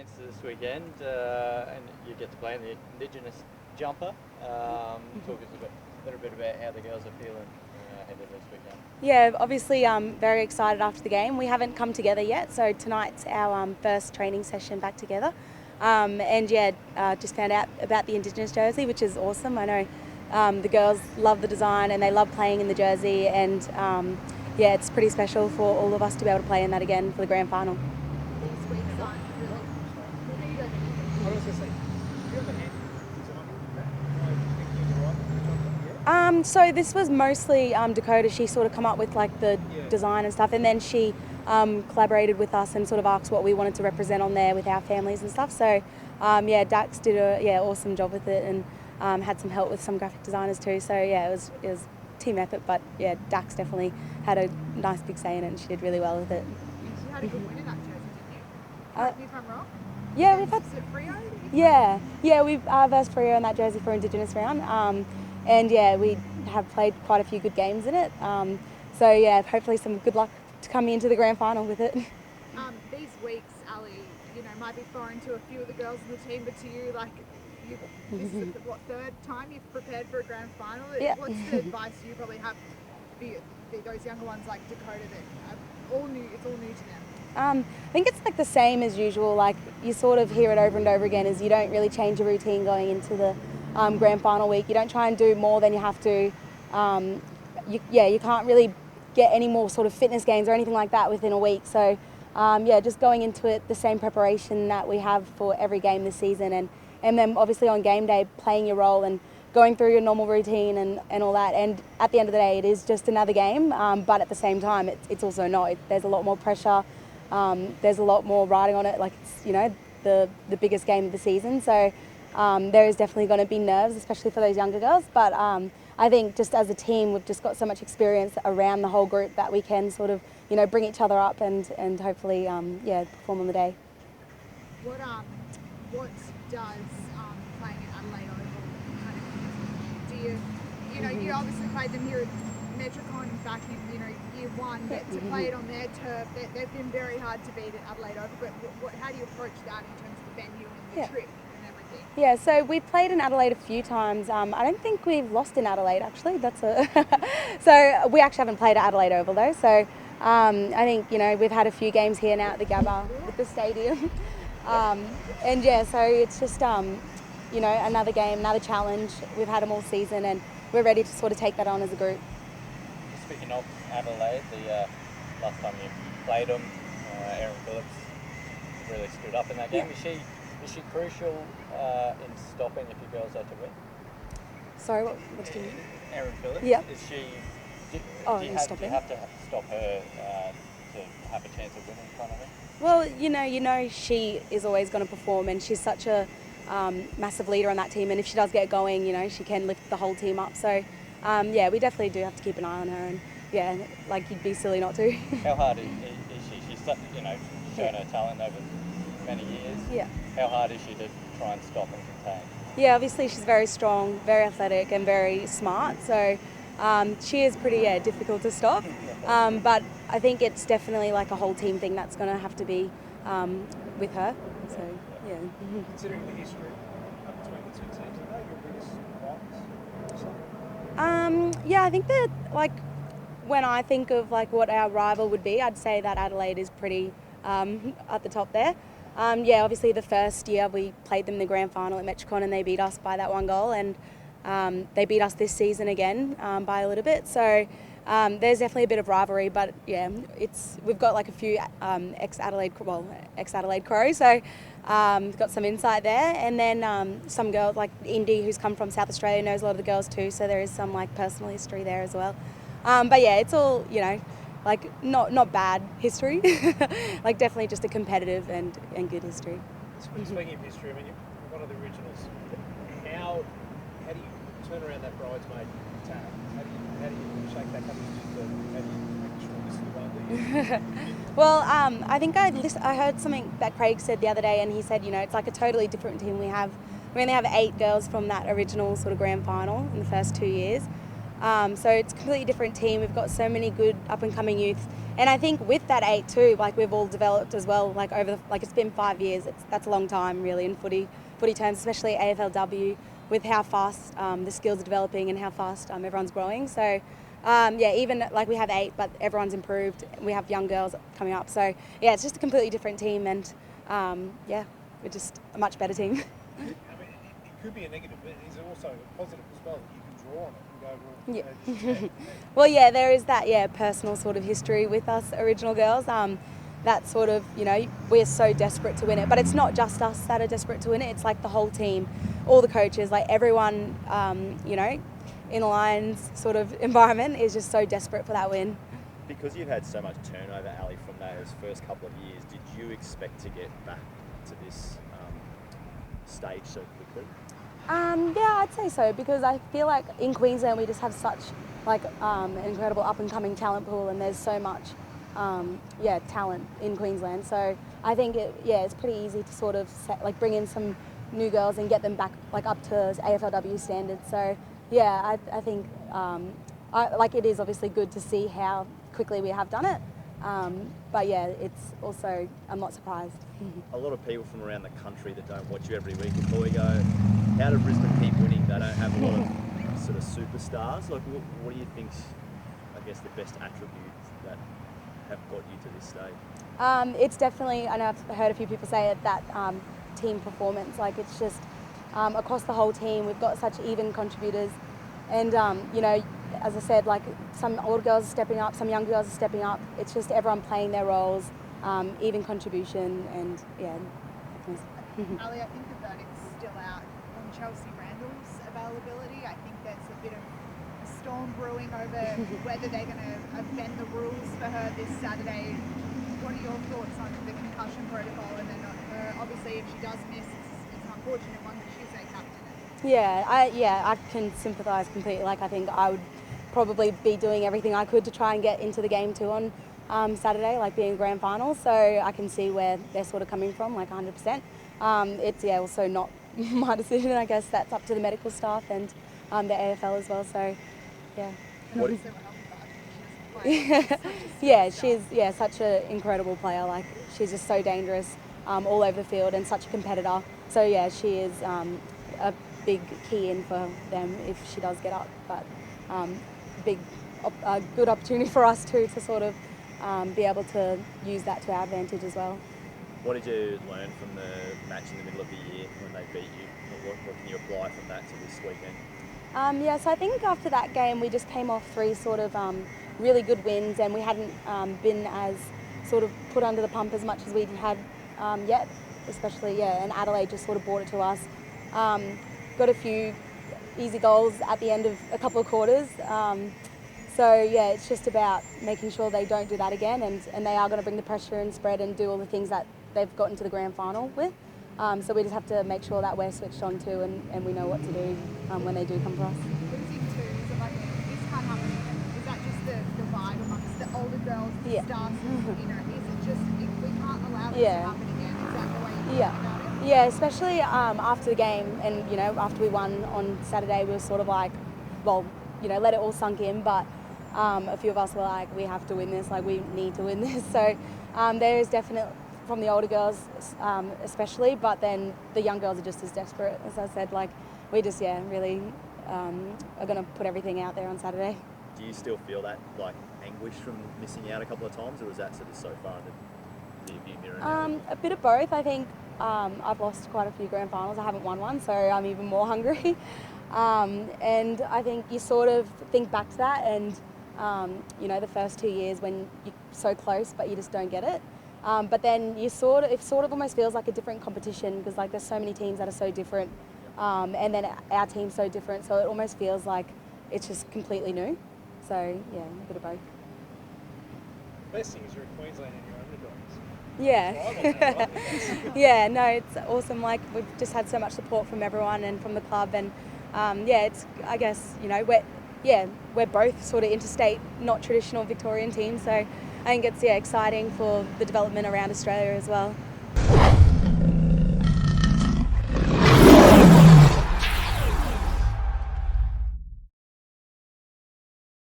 chance this weekend, and you get to play in the Indigenous jumper. Talk us a little bit about how the girls are feeling ahead of this weekend. Yeah, obviously very excited after the game. We haven't come together yet, so tonight's our first training session back together. And yeah, just found out about the Indigenous jersey, which is awesome. I know the girls love the design and they love playing in the jersey, and yeah, it's pretty special for all of us to be able to play in that again for the grand final. So this was mostly Dakota. She sort of come up with like the design and stuff, and then she collaborated with us and sort of asked what we wanted to represent on there with our families and stuff. So yeah, Dax did a awesome job with it, and had some help with some graphic designers too. So yeah, it was team effort, but yeah, Dax definitely had a nice big say in it, and she did really well with it. You had a good win in that jersey, didn't you? Correct me if I'm wrong. Yeah, we've had. Freo? Yeah, we've versed Freo in that jersey for Indigenous round, and yeah, we have played quite a few good games in it. So yeah, hopefully some good luck to come into the grand final with it. These weeks, Ali, might be foreign to a few of the girls in the team, but to you, like, this is the third time you've prepared for a grand final. Yeah. What's the advice you probably have for those younger ones like Dakota that are all new? It's all new to them. I think it's like the same as usual. Like you sort of hear it over and over again. Is you don't really change your routine going into the grand final week. You don't try and do more than you have to. You can't really get any more sort of fitness gains or anything like that within a week. So yeah, just going into it the same preparation that we have for every game this season, and then obviously on game day playing your role and going through your normal routine and all that. And at the end of the day, it is just another game, but at the same time, it's also not. There's a lot more pressure. There's a lot more riding on it. Like it's the biggest game of the season. So there is definitely going to be nerves, especially for those younger girls. But I think just as a team, we've just got so much experience around the whole group that we can sort of bring each other up and hopefully perform on the day. What does playing at Adelaide Oval kind of do? You obviously played them here at Metricon back in year one, but to play it on their turf, they've been very hard to beat at Adelaide Oval. But how do you approach that in terms of the venue and the trip and everything? Yeah, so we've played in Adelaide a few times. I don't think we've lost in Adelaide actually. So we actually haven't played at Adelaide Oval though. So I think we've had a few games here now at the Gabba with the stadium, and yeah, so it's just another game, another challenge. We've had them all season, and we're ready to sort of take that on as a group. Speaking of Adelaide, the last time you played them, Erin Phillips really stood up in that game. Yeah. Is she crucial in stopping if your girls are to win? Sorry, what did you mean? Erin Phillips? Yeah. Is she... Do you have to stop her to have a chance of winning kind of thing? Well, she is always going to perform, and she's such a massive leader on that team, and if she does get going, she can lift the whole team up. So yeah, we definitely do have to keep an eye on her, and yeah, like you'd be silly not to. How hard is she? She's shown her talent over many years. Yeah. How hard is she to try and stop and contain? Yeah, obviously she's very strong, very athletic, and very smart. So she is pretty difficult to stop. But I think it's definitely like a whole team thing that's going to have to be with her. So yeah. Considering the history between the two teams, are they your biggest rivals? Yeah, I think that when I think of what our rival would be, I'd say that Adelaide is pretty at the top there. Yeah, obviously the first year we played them in the grand final at Metricon, and they beat us by that one goal, and they beat us this season again by a little bit. So there's definitely a bit of rivalry, but yeah, we've got a few ex-Adelaide Crows, so we've got some insight there, and then some girls like Indy, who's come from South Australia, knows a lot of the girls too, so there is some personal history there as well. But yeah, it's all not bad history, definitely just a competitive and good history. Speaking of history, I mean, you're one of the originals. How do you turn around that bridesmaid tag? How do you shake that coming into how do you make sure this is the one that you... Well, I think I heard something that Craig said the other day, and he said, it's like a totally different team we have. We only have 8 girls from that original sort of grand final in the first 2 years. So it's a completely different team. We've got so many good up-and-coming youth, And I think with that 8 too, like we've all developed as well, like it's been 5 years. That's a long time really in footy terms, especially AFLW, with how fast the skills are developing and how fast everyone's growing. So even like we have 8, but everyone's improved. We have young girls coming up. So yeah, it's just a completely different team, and we're just a much better team. I mean, it could be a negative, but is it also a positive as well? You can draw on it and go, well, Well, yeah, there is that, personal sort of history with us original girls. That sort of, we're so desperate to win it. But it's not just us that are desperate to win it. It's like the whole team, all the coaches, like everyone, in a Lions sort of environment is just so desperate for that win. Because you've had so much turnover, Ali, from those first couple of years, did you expect to get back to this stage so quickly? I'd say so, because I feel like in Queensland we just have such an incredible up and coming talent pool, and there's so much talent in Queensland. So I think it's pretty easy to sort of bring in some new girls and get them back up to AFLW standards. So I think it is obviously good to see how quickly we have done it. It's also, I'm not surprised. A lot of people from around the country that don't watch you every week will probably go, how do Brisbane keep winning? They don't have a lot of sort of superstars. Like, what do you think's, I guess, the best attributes that have got you to this stage? It's definitely, I know I've heard a few people say it, that team performance. Like, it's just across the whole team, we've got such even contributors. And, as I said, some older girls are stepping up, some young girls are stepping up. It's just everyone playing their roles, even contribution, and Ali, I think the verdict's still out on Chelsea Randall's availability. I think there's a bit of a storm brewing over whether they're going to bend the rules for her this Saturday. What are your thoughts on the concussion protocol? And then obviously if she does miss, it's an unfortunate one, but she's their captain. I can sympathise completely. I think I would probably be doing everything I could to try and get into the game too on Saturday, being a grand final. So I can see where they're sort of coming from, 100%. It's also not my decision. I guess that's up to the medical staff and the AFL as well. So she's such an incredible player. She's just so dangerous all over the field and such a competitor. So she is a big key in for them if she does get up. But a good opportunity for us too to sort of be able to use that to our advantage as well. What did you learn from the match in the middle of the year when they beat you? What can you apply from that to this weekend? So I think after that game we just came off 3 sort of really good wins, and we hadn't been as sort of put under the pump as much as we had yet, especially and Adelaide just sort of brought it to us. Got a few easy goals at the end of a couple of quarters. It's just about making sure they don't do that again, and they are going to bring the pressure and spread and do all the things that they've gotten to the grand final with. So we just have to make sure that we're switched on too, and we know what to do when they do come for us. Losing 2, is it this can't happen again? Is that just the divide amongst the older girls, the stars? Is it just, if we can't allow this to happen again, is that the way you think about it? Yeah, especially after the game, and after we won on Saturday, we were sort of let it all sunk in. But a few of us were we have to win this. We need to win this. So there is definitely, from the older girls especially, but then the young girls are just as desperate. As I said, we just really are going to put everything out there on Saturday. Do you still feel that anguish from missing out a couple of times, or is that sort of so far in the rearview mirror now? A bit of both. I think I've lost quite a few grand finals. I haven't won one, so I'm even more hungry. And I think you sort of think back to that, and the first 2 years when you're so close but you just don't get it. But then it sort of almost feels like a different competition, because there's so many teams that are so different, and then our team's so different, so it almost feels like it's just completely new. So a bit of both. The best thing is you're in Queensland and you're underdogs. Yeah. No, it's awesome. We've just had so much support from everyone and from the club, and it's, I guess, we're both sort of interstate, not traditional Victorian teams, so I think it's exciting for the development around Australia as well.